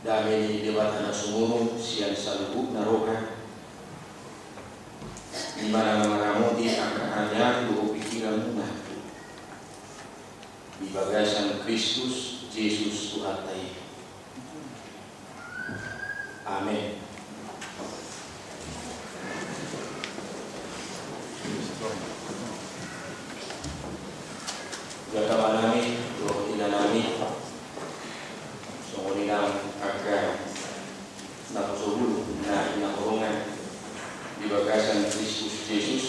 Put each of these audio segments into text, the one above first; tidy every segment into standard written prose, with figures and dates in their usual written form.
Dami debatan sumurung sian salubuk naroka di mana mengamati akan dua pikiran munah di bagasan Kristus Yesus Tuhan tai. Amin. Jaka nami, doa tidak nami, songoninam akan nakusubulu na inakorongan di bagasan Kristus Yesus.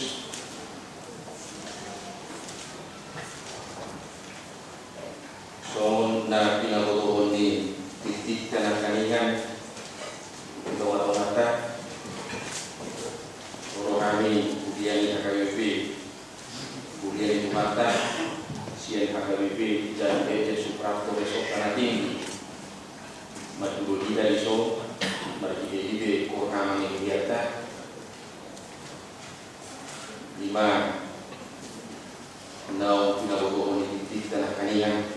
Songon na pinabotohon ni titik tanang kaningan untuk mata orang kami budiani HKBP budiani mata sian HKBP dan PT Suprapto besok tanah tinggi madu kita iso maride orang yang biasa 5 nau pinabotohon ni titik tanah kaningan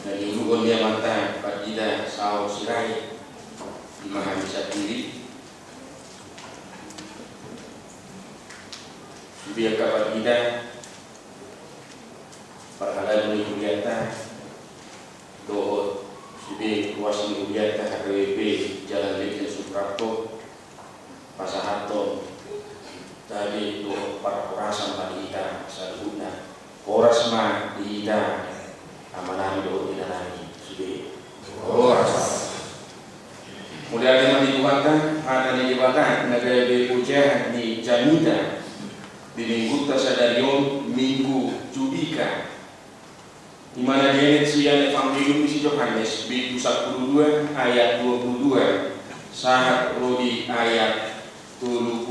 dan ilugon dia mata pagida sao sirai di mana bisa diri biar kabar kita perhalan ini kuliah doa sudah luas ini kuliah HKBP Jalan Legian Suprapto Pasahaton tadi doa para orasan bagi kita salubna orasma di kita amanah doa tidak lagi sudah orasa mulai ada yang dituangkan ada yang dibakar negara berpuja di Janita di minggu tasadarion minggu Judika di mana dia sian Evangelium isi Yohanes bab 12 ayat 22 sahat rodi ayat 30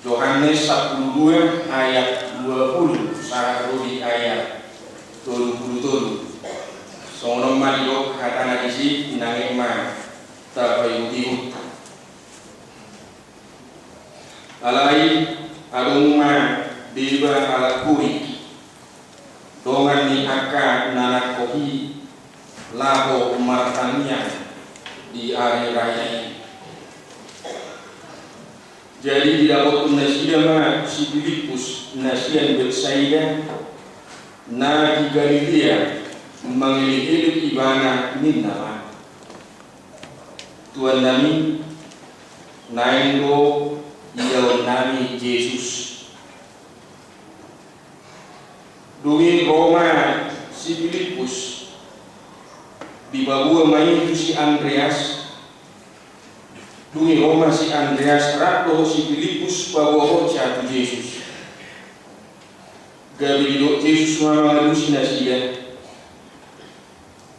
Yohanes 12 ayat 20 sahat rodi ayat 30 sonong malio hatana isi nangema tabayudiut alai adungma diba ala kuri dongan ni aka nanak kohi labo martania di hari raya ini. Jadi didapat nasida si Filipus nasian Betsaida na di Galilea mengelilit ibana minna Tuhan nami naingo iaw nami Yesus dungi Roma si Filipus di babua main itu si Andreas dungi Roma si Andreas rato si Filipus babua hoca tu Yesus gabido Yesus mama si nasida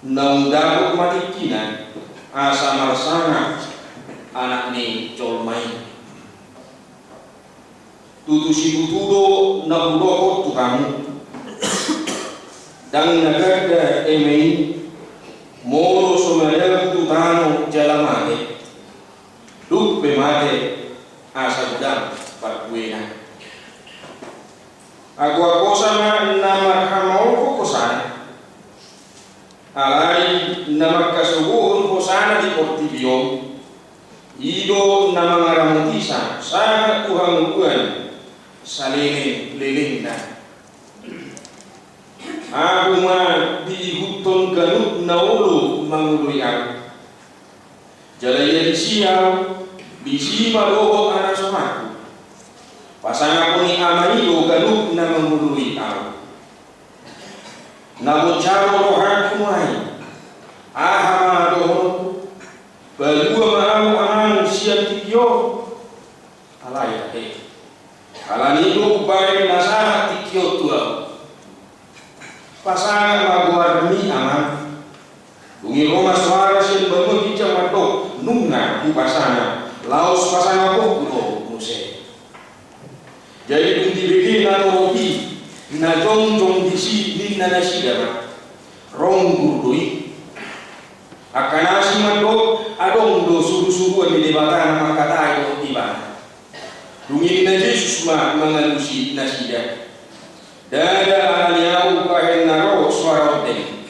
naundabot matikinan asa marsana anak ni colmai tutusi tutudo na budoko tu kamu dan nagada emei moro somaya tu tano jalamate duk pemate asa gudang parkuena agua kosana nama kamau kosana alai nama kasubuhun kosana di portibion ido nama ngaramutisa sangat Tuhan Tuhan saling lelengna aku mah dihuton ganut naulu mangului aku jalaya disiau bisima doho anak somaku pasang aku ni amaido ganut na mangului aku nabot caro rohan kumai ahama doho balua maamu aman siang tikyo alaya alani itu baik nasahat tikyo tuau pasangan maguar mi aman dungi Roma suara sin bangun hijau mato nunga di pasangan laos pasangan ko kudo muse jadi dung dibegi na rohi na jong disi din na nasidara rong gurdui akanasi mato adong do suru-suru di debatan makata ayo tiba dungi na Yesus ma mengalusi nasida Dada alaniau kahenaro suarote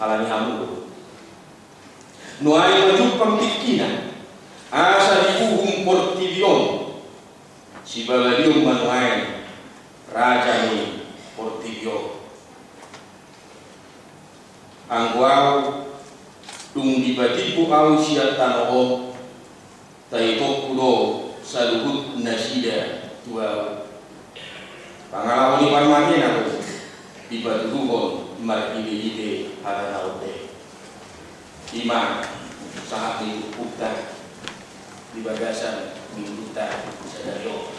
alanihamu. Nuai maju pangkikina asa diuhum portivion si babalium manuai raja ni portivio angguau dung dibatipu au siatanoho taitokudo saluhut nasida tua pangalawani parmati aku dibatuhon markili haranaute ima saat dibuka di bagasan minuta sadayo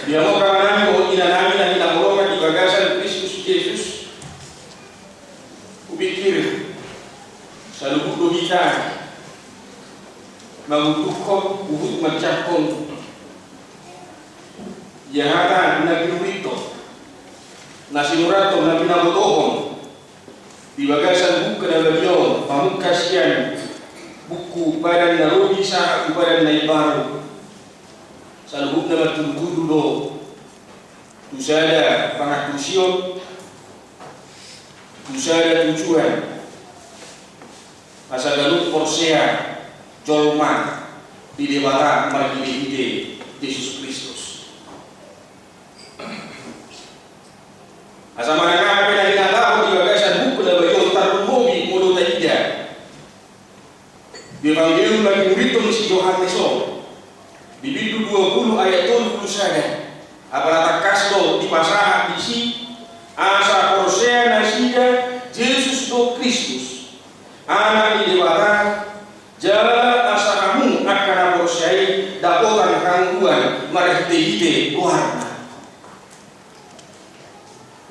dia mau kawanami mau inanami dan inamulongan di bagasan Kristus Yesus kupikir selalu butuh kita membutuhkan uhud mencapkan yang akan naginurito nasinurato na pinabotohon di bagasan buku dan bagion pamukasian buku badan narugi sa badan na ibaru salubuk na matunggudulo tusada pangatusion tusada tujuan asa galut porsea jolma di debata margide Yesus Kristus asa manakah pena dinatahu di bagasan buku na bagion tarungobi mudo taida di Evangelium lagi murito ni si Yohanes di Bidu 20 ayat 20 saja apalata kasdo di pasaha di si asa porsea nasida Yesus do Kristus anak di dewata jala asahamu akan porseai dapotan kangguan marehite guarna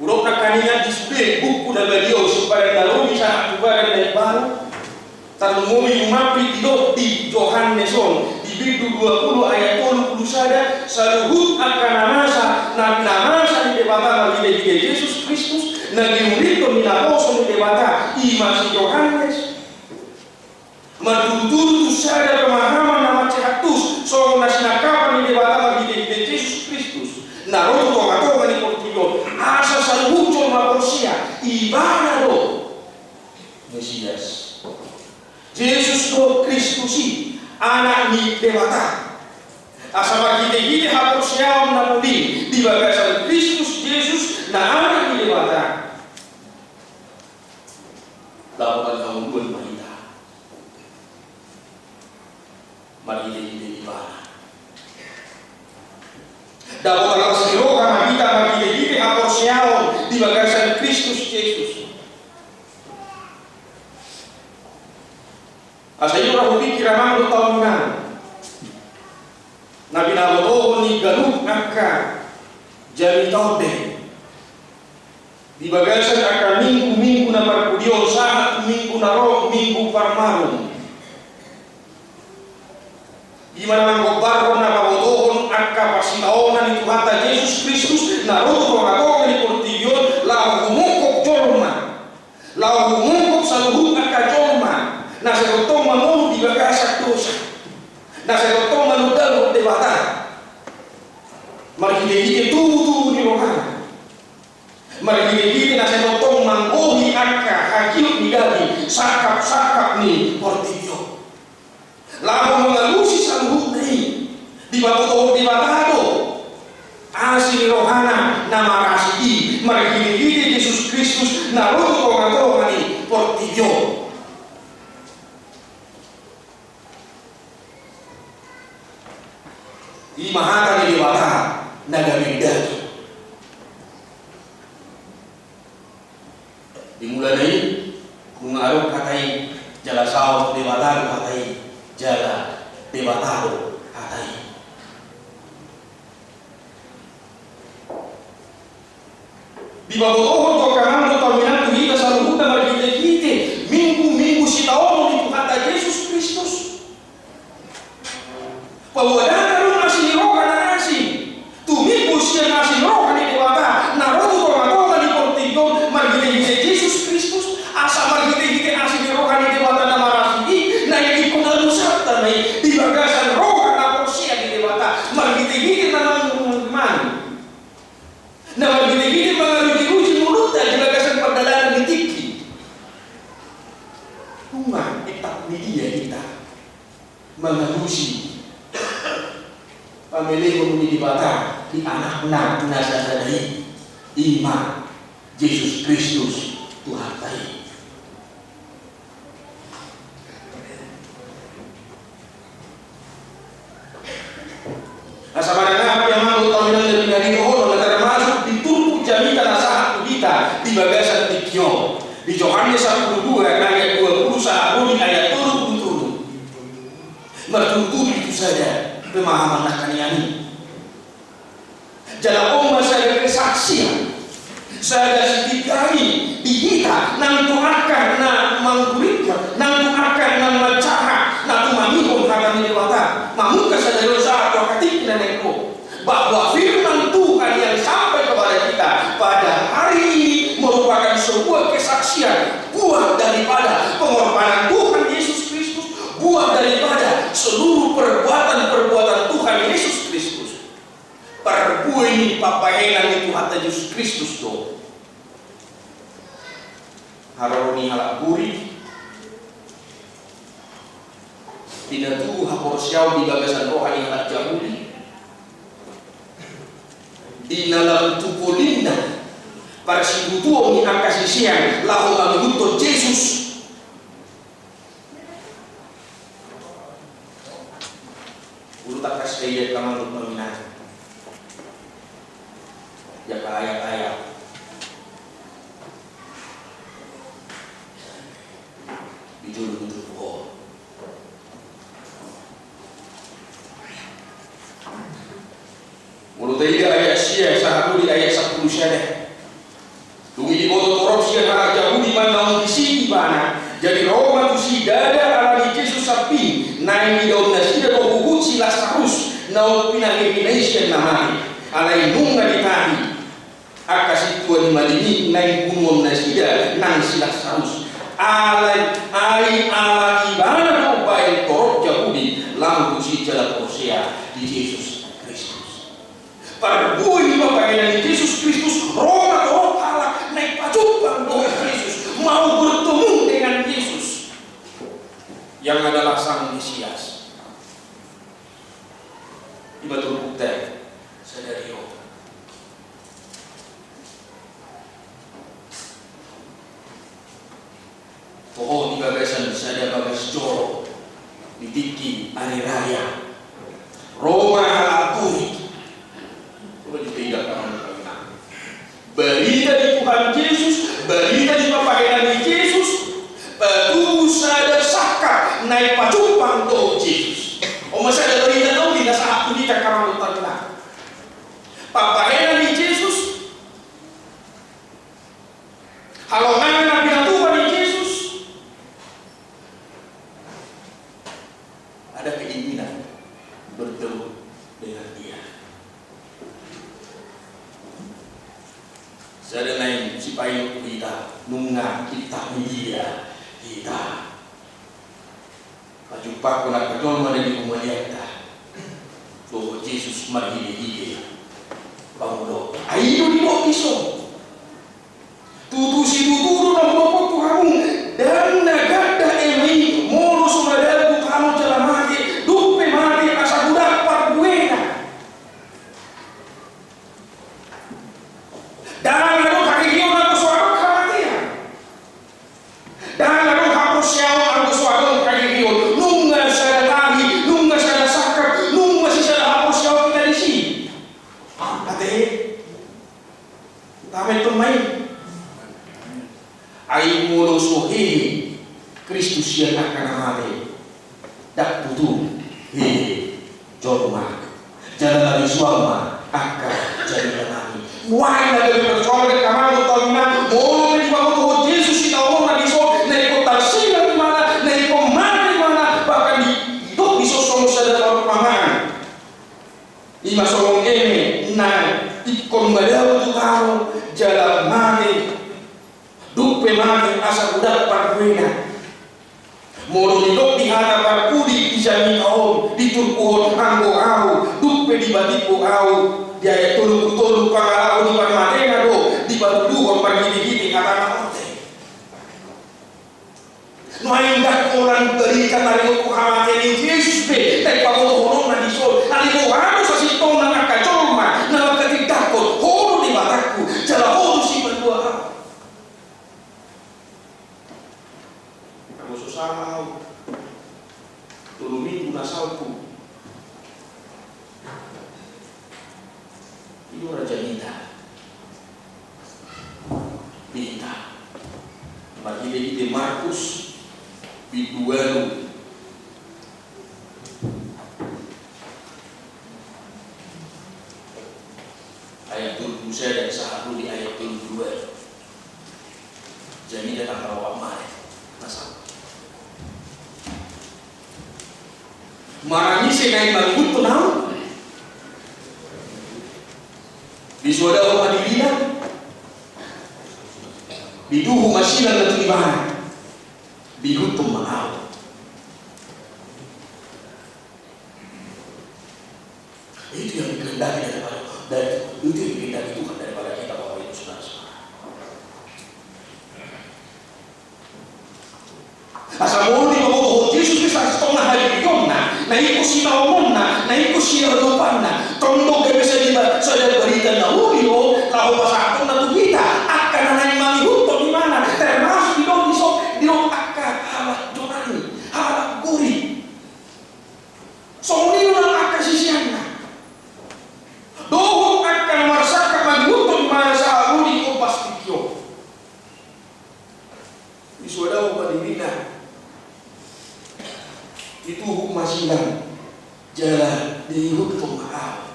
urok nakaninya display buku dan badio supaya dalam bisa akubaran dari baru tarungomi umapi di Yohanes di Bidu 20 ayat 20 saja saluhut akan masa namasa di debata bagi Yesus Kristus nagi murito minaposo di debata imasi Yohanes maduduru saja pemahaman nama cehatus so nasinakapan di debata bagi Yesus Kristus naruto tomato mani portigo asa saluhut cuma porsia ibana do Mesias Yesus do Kristusi anak ni dewata asama kita harus siap menamudi di bagasan Kristus Yesus na anak ni dewata lakukan kamu dua malita malita di mana dapat kasiro karena kita harus siap di bagasan Kristus Yesus asayo rahu pikiran ang tahunan na binabotohon ni ganun angka jari taude di bagasan akan minggu na marpudion saat minggu na roh minggu parmarum di mana manggobarro na babotohon angka pasinaonan itu hata Yesus Kristus na roh rohatongan ni portiyon lau humungkok jorma lau humungkok saluhut angka jorma na serotong manu di bagasak dosa na serotong manu dalam debata mari kita tubuh di rohana mari kita na serotong manggohi angka hakim ni gabi sakap ni portiyo lalu mengalusi saluhut ni di babotoh di batado asli rohana na marasi mari kita Yesus Kristus na roto kongatongan ni portiyo di mahata ni dewata nagamigdagi dimulai dari mengaruh katai jala sao dewata katai jala dewata katai di babotohon to kanang tawinan tu hita saluhut na margite minggu si taon ni kata Yesus Kristus pawadan di bagasan roh na porsia di dewata margite na nang mengadusi pamilih di bata di anak-anak nasadari iman Yesus Kristus Tuhan tadi. Asabarana yang mau tahunan lebih dari itu termasuk diturut jaminan asahat kita di bagasan tikyo di Yohanes 12 ayat 20 sahuri ayat 20 bertutur itu saja pemahaman nakaniani. Dalam omba saya kesaksian saya sedikari di kita nang tuakan na mangkuritma nang tuakan na macaha na tumamihon hakan ni dewata mamuka sa dosa atau katik na neko bahwa firman Tuhan yang sampai kepada kita pada hari ini merupakan sebuah kesaksian buah daripada pengorbanan Tuhan Yesus Kristus, buah daripada seluruh perbuatan-perbuatan Tuhan Yesus Kristus. Perbuah ini papahenan itu hatta Yesus Kristus do. Haroni halak buri tidak tuh haporsiau di bagasan rohani halak Yahudi di dalam tukulinda para sibutuo ni akasisian lahu manuto Yesus ulu takas kaya kamanut maminat ya kaya bijul untuk bohong mulut ayat sia sahabu di ayat 10 syarah tunggu di boto torok sia hara jauh di mana di sini bana jadi Roma tu si dada ala di Yesus sapi naik di daun nasi dan buhut silas harus nau pinang-pinang namanya alai nunga di tadi akas itu di malini naik gunung nasi dan nang silas harus alai ala ibana kau baik torok jauh di lampu si jalan Hosea di Yesus perbuih panggilan Yesus Kristus Roma toh halak naik pacupan doa Yesus mau bertemu dengan Yesus yang adalah Sang Mesias. Iba terbukti sadari yo. Pohon di bagasan sada bagas joro di tiki hari raya Roma halak buri berita di Tuhan Yesus, berita di panggilan Yesus, berusaha ada saka naik pacupan do Yesus. Masa ada berita do tidak saat ini tak kamu tahu. Panggilan Yesus, kalau nabi Tuhan Yesus, ada keinginan bertemu dengan Dia. Saya naik si payung kita nunga kita media kita pajumpa kuna kadol mana di umaliata to Yesus marhili bangulo ayo di mo iso tutu si tuturo na mo kamu dan nagada emi molo sumadagu kamu jalan mati dupe mati asa budak parbuena dan ai mulu suhi Kristus yang akan mati dak butuh jorma jalan dari suama akan jadi nami wah dari persoalan kamar utama mulu di bawah Yesus kita omong di so naik kota sila di mana naik pemana di mana bahkan di itu bisa solo sadar pamangan lima solong ini nah ikon badau tu tahu jalan mati dupe mati asa budak parbuena moro dilok di hadapan pudi dijami kau diturkuhon anggo au dupe di batiku au dia tulu pangalau di panmatena do di batuduhon pagidi-gidi kata ote no ainda orang berikan dari Tuhan Yesus sibe dai pamono na di sol ali mo ano sa sitong na nakajolma na magkatidakot holo di mataku jala holo si berdua kamu susah tulungi unasalku itu Raja Minta bagi ide Markus bidualu ayat 20 dan satu di ayat 22 jadi datang rawak mai nasab marani senai bangun tunau bisuada rumah dibina biduhu masyilan dan tibana bihutum ma'al itu yang dikehendaki daripada itu yang dikehendaki Tuhan daripada kita Bapak Ibu Saudara-saudara. Asal mulu di bawah Yesus Kristus tong na hari yonna na iko sina omonna na iko sina lupanna tondo ke bisa di saudara berita na ulio lahu pasatong na tugita akan nanay mangihuto di mana termasuk di dong akan halak jonani halak guri songni na akan sisianna dohong akan marsaka mangihuto di mana sa uli ko pastikyo isuada ko padibina itu hukum masilang jalan dihukum maaf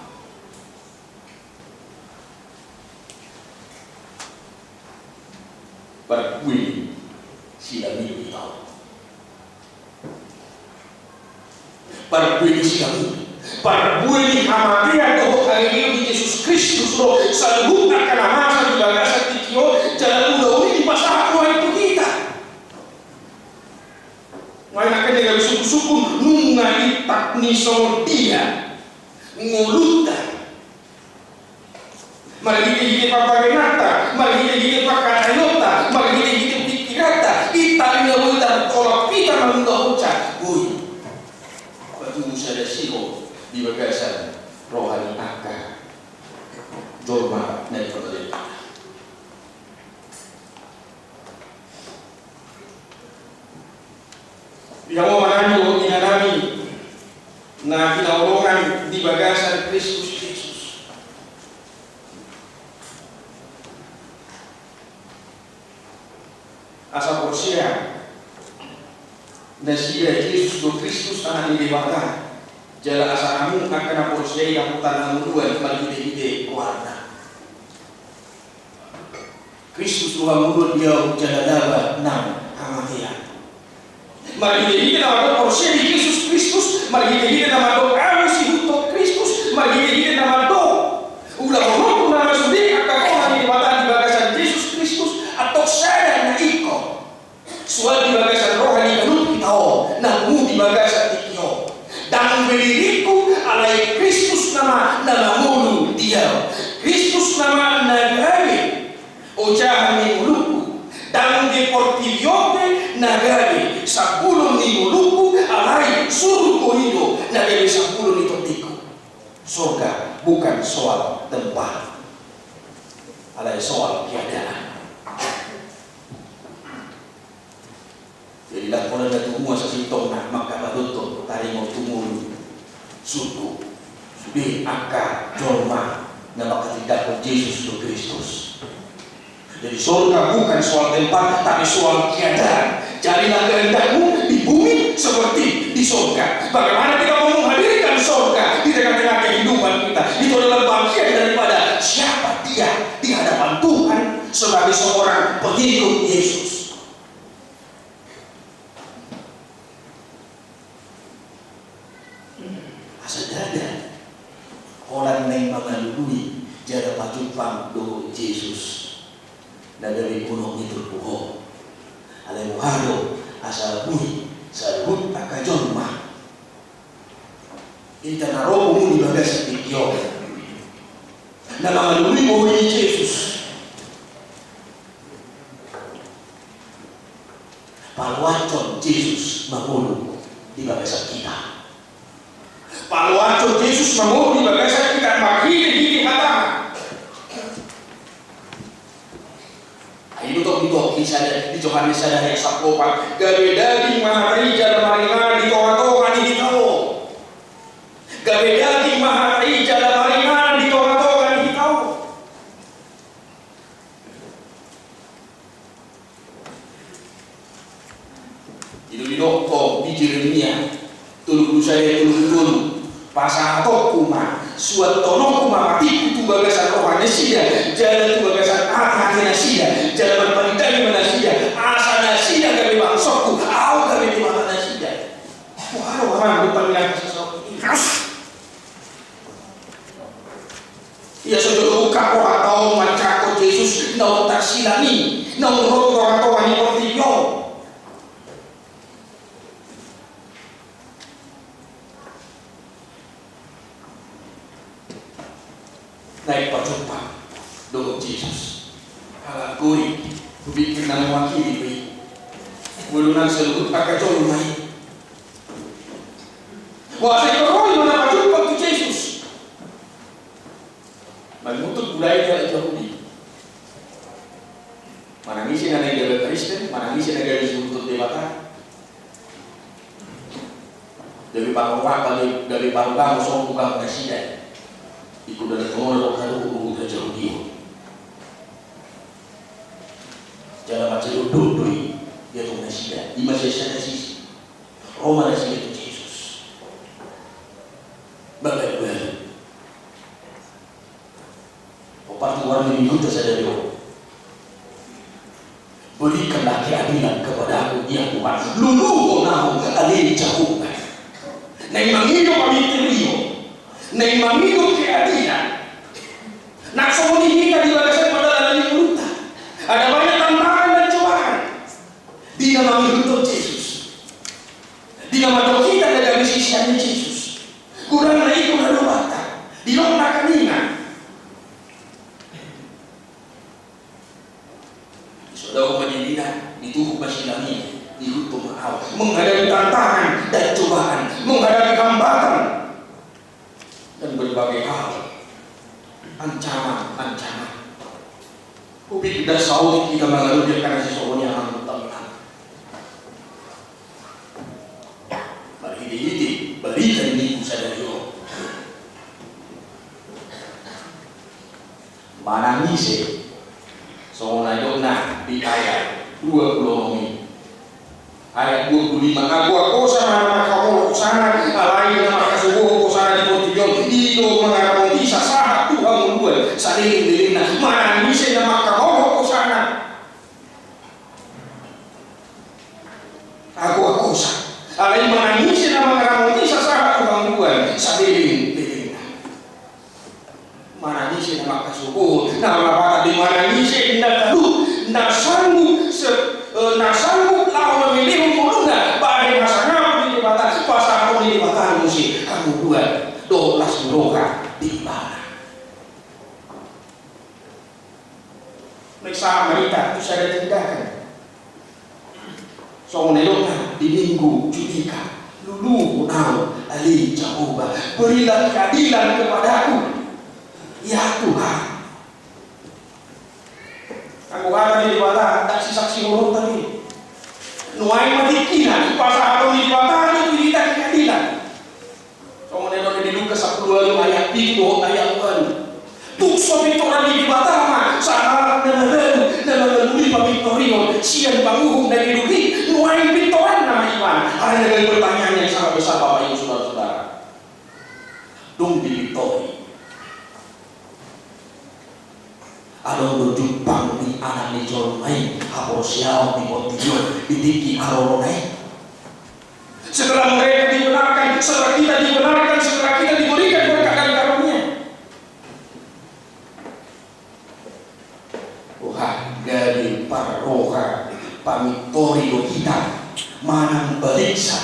berkuih silang itu tahu berkuih silang itu berkuih kematian doh hari ini Yesus Kristus doh selalu akan masa di bagasan tikio jalan udah di pasar itu kita ngayon akan dengan suku-suku nunga itak ni dia ngulutan marigiti papagenata marigiti pakatayota marigiti pikirata itak ni ngulutan kolak pita manunda ucap uy batu musada siho di bagasan rohani akka jorma na ipagalitan yang mau menanyo inanami na kinaulungan di bagasan Kristus Yesus. Asa porsia na siya Yesus do Kristus anak ni dewata jala asa amu akan porsia yang tanang dua malide-ide keluarga. Kristus Tuhan mulut dia jala daba nam kematian. Mari kita nama porsi di Yesus Kristus, mari kita nama doa si untuk Kristus, mari kita nama doa. Ulah mohon nama sudi akan orang di mata di bagasan Yesus Kristus atau saya na iko. Sual di bagasan rohani menurut kita namu di bagasan tikio. Dan berdiriku alai Kristus nama mulu dia. Kristus nama nagari. Ojahan ni muluku. Dan di portiliote nagari. 10 muluku alai suruh kohido na dari 10 totiku. Surga bukan soal tempat, alai soal keadaan. Jadi laporan dari semua sasitong na maka baduto tari mau tumulu suku subi angka jorma na makatidak Yesus do Kristus. Jadi surga bukan soal tempat tapi soal keadaan. Jadilah kehendakmu di bumi seperti di surga. Bagaimana kita mau menghadirkan surga di tengah-tengah kehidupan kita? Itu adalah bagian daripada siapa dia di hadapan Tuhan sebagai seorang pengikut Yesus. Asadada orang yang mengalui jara pajupang do Yesus. Dan dari gunung itu bohong. Alai muharo asal bui salbut akajolma. Ita naromu di bagas tikyo. Na mangalui mo ni Yesus. Palwacon Yesus mahulu di bagas kita. Maksud Yesus mengurus bagaimana kita maghili hatama. Ini betul di Yohanes ada yang sakopan gawe daging maharai jalan maringan di toa-toa di tahu. Gawe daging maharai jalan maringan di toa-toa di tahu. Itu di dokter di Jeremia tulu saya tulu pasato kuma suat tono kuma mati itu bagasan rohani sida jalan itu bagasan hati nasida jalan berpandang manasida asa nasida kami bangsokku au kami di mana nasida wah orang berpandang sesuatu ini ya sudah buka orang tahu mencako Yesus nau tersilami nau roh orang tahu ini portillo naik perjumpaan dengan Yesus. Kalau kuri, bikin nama wakili beri. Mulunan seluruh pakai jauh main. Wah, saya koroi mana perjumpaan ke Yesus. Menuntut budaya Yahudi. Mana misi yang negara Kristen, mana misi negara disebut dewata. Dari panggung dari panggung song bukan presiden. Ikut dari pengelola kalau hukum jauh dia. Jangan baca dulu dia tu nasihat. Di masa sisi Roma nasihat itu Yesus. Bagaimana? Opat orang yang ikut sadar dia. Berikanlah keadilan kepada aku ya Tuhan. Lulu nahu alih jauh. Nai mangido kami teriyo. Nai mangido keadilan. Nak semua kita di bagasan pada dalam mulut. Ada banyak tantangan dan cobaan. Di nama hidup Yesus. Di nama doa kita ada misi siapa Yesus. Kurang naik kurang lupa. Di lomba kaningan. Saudara pendidikan itu masih lagi dihukum maaf. Menghadapi tantangan dan cobaan, menghadapi hambatan dan berbagai hal. Ancaman. Ubi kita saud kita mengalir dia karena sesuatu yang amat tenang. Bagi ini berikan ini sadari mana ngisi soalnya dona di ayat 20 ini ayat 25 aku sana kamu sana lain nama kasubuh sana di portillo itu mengarang bisa sah Tuhan membuat saling dilina mana ngisi nama kamu sana aku sana lain mana ngisi nama kamu bisa sah Tuhan membuat saling dilina mana ngisi nama kasubuh nama kata di mana ngisi nak sanggup lau memilih muluna badai masanya di batas pasar di batas musik kamu buat 12 roka di mana mereka merita itu saya tindakan soalnya dona di minggu judika lulu nau ali Jehovah berilah keadilan kepadaku ya Tuhan. Aku kata di bawah tak saksi urut tadi. Nuai mati kina pasal atau di bawah itu kita keadilan. Kemudian ada di Lukas 10 ayat 3 ayat 1. Tuk sobi orang di bawah mah salah nama di Victorio sian banguhung dari rugi nuai Victorian nama Iwan. Ada dengan pertanyaan yang sangat besar Bapak Ibu saudara-saudara. Dong di Victoria. Ada berjumpang di anak di Jolmai, Aposiao di Portillo, di Tiki Aroronai. Setelah mereka dibenarkan, setelah kita dibenarkan, setelah kita diberikan berkat dan karunia. Tuhan dari para roha, pamitori kita, manang beriksa.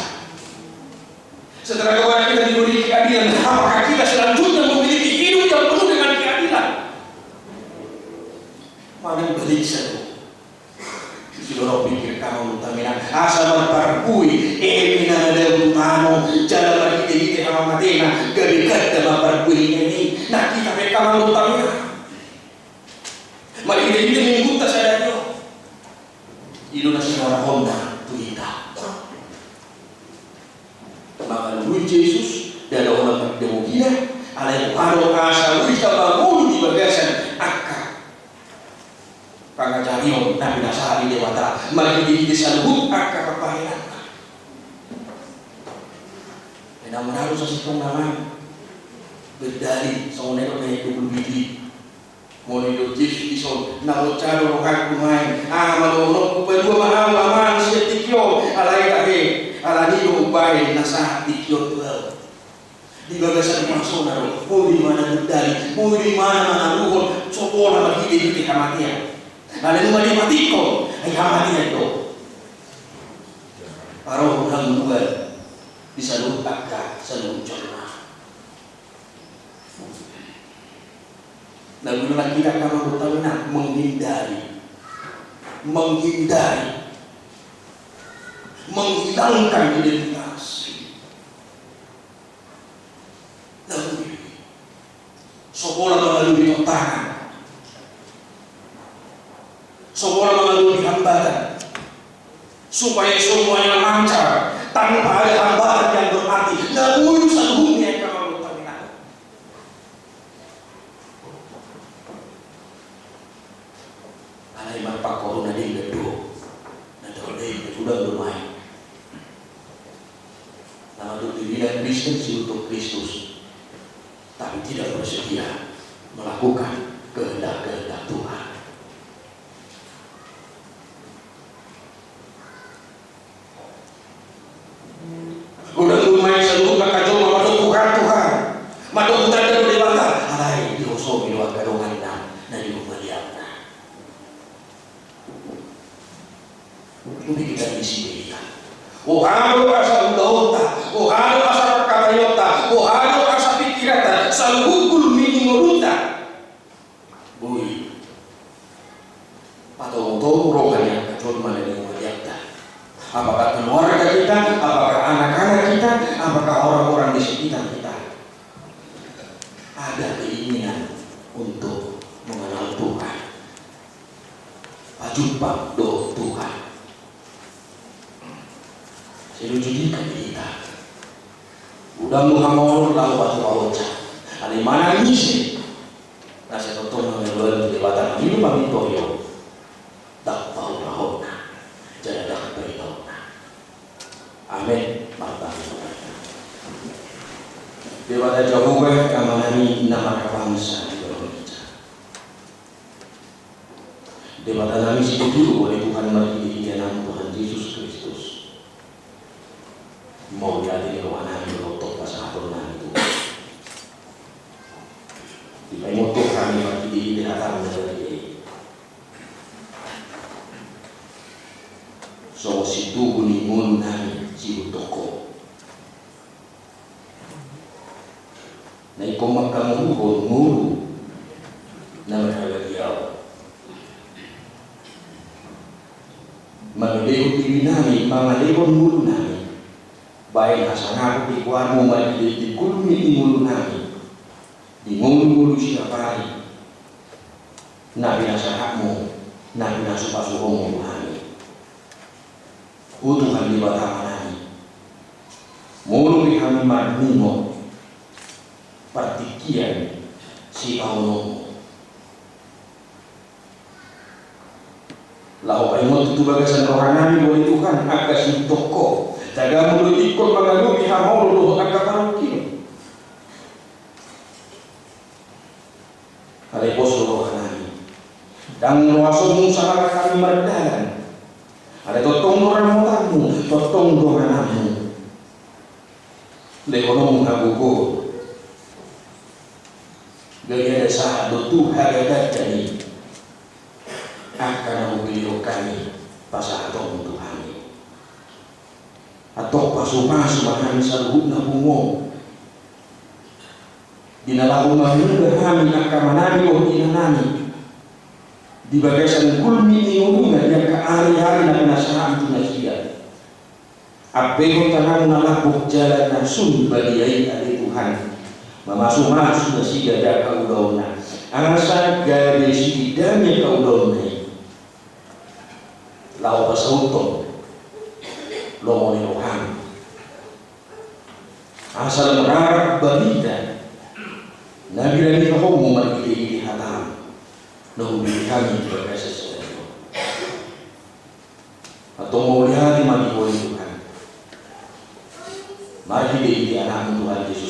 Setelah kepada kita diberi keadilan, apakah kita selanjutnya memiliki hidup yang penuh dengan keadilan? Mana beriksa tu? Sudah pikir kamu taminan asal berparkui, mina ada utano, jalan bagi kita sama matena, gabigat na maparbuhin ini. Nakita may kamanutang na. Mali-hindi minguta sa dadyo. Ilo na sinarahon na tuwita. Maka Lord Jesus, dalawa ng pagdamugina, alay araw ka sa wita bangun di bagasan akka. Pangajariyon na pinasabi ni Wata, magiging sa lubut akka kapahinan. Namunalo sa sitong naman berdali sa unero na itubulbiti ngunit Yesus ison nakutsaro rokan kumain manunok ko pa dua mahal aman siya tikyo alay kahe alanido ubay nasa tikyo 12 di bagasan maso na ro muli mana berdali muli mana manaluhon sopo na maghili di kamatian alay mati ko ay kamatian ito araw ng lugar di salud akka sa lungsod na. Nagulat kita kamanutang na menghilangkan identitas. Sekolah melalui otakan, sekolah melalui hambatan, supaya semuanya lancar. Tanpa ada hambatan yang berarti namun seluruhnya yang kamu terminal. Alay magpakoro na din gado na daulay sudah bermain. Nama dirinya Kristen si untuk Kristus, tapi tidak bersedia melakukan kehendak-kehendak Tuhan. Udah lumai seluruh kakak madok Tuhan madok Tuhan dan dewata alay diuso biluang kadongan na di lumaliang na hindi kita isipin halo asa udota halo asa kakayota halo asa pikirata sa lugul minimuluta buy patong-tong rogan yang kacon manang lumaliang na. Apakah keluarga kita, apakah anak-anak kita, apakah orang-orang di sekitar kita ada keinginan untuk mengenal Tuhan, jumpa do Tuhan. Selujudikan kita. Udah muhamor lalu batu bawaca. Ada mana misi? Nasi tonton mengeluarkan jabatan ini pamitorio. Tak tahu rahona. Jadi tak beritahu. Amin. Mata. Dewata jauh kamanani nama kabangsa di Indonesia. Dewata nami dulu oleh Tuhan bagi dalam Tuhan Yesus Kristus. Mau jadi kewana melotok pasal nami itu. Di motor kami bagi di hadapan dari so situ gunimun nami si toko. Na ikomak kamu mulu na mahalagyaw. Magleho tili nami, mangalehon mulu nami. Baik hasanako ikuan mo magleho kulmi mulu nami. Di mulu siya pari. Na binasahak mo, na binasupasuhong mo nami. Utuhan di batama nami. Mulu kami magnimo. Partikian si Paulo lau paimot itu bagasan rohanami boleh Tuhan agak si toko jaga mulut ikut mengalupi hamau luhut agak parukin kali poso rohanami dan luasum sahabat kami merdalan ada totong orang motamu totong rohanamu lekonom ngabuko gaya saat itu harga jadi akan membeli kami pasal atau Tuhan atau pasu-pasu bahkan saluhut na bungo dinalago mahirga kami akan manami o inanami di bagasan kulmi ni umungan yang keari-hari na pinasahan itu na siya apego tanang nalapok jalan na sun baliay ali Tuhan Mamasu-masu na siya da kaudaw na. Ang asa gari si idamya kaudaw na lau pasauton lomo ni Tuhan. Asal merarap balita nabila ni kau memargili hatam nahubili kami berkasa sesuatu atau mau lihat mati oleh Tuhan. Mari kita anak Tuhan Yesus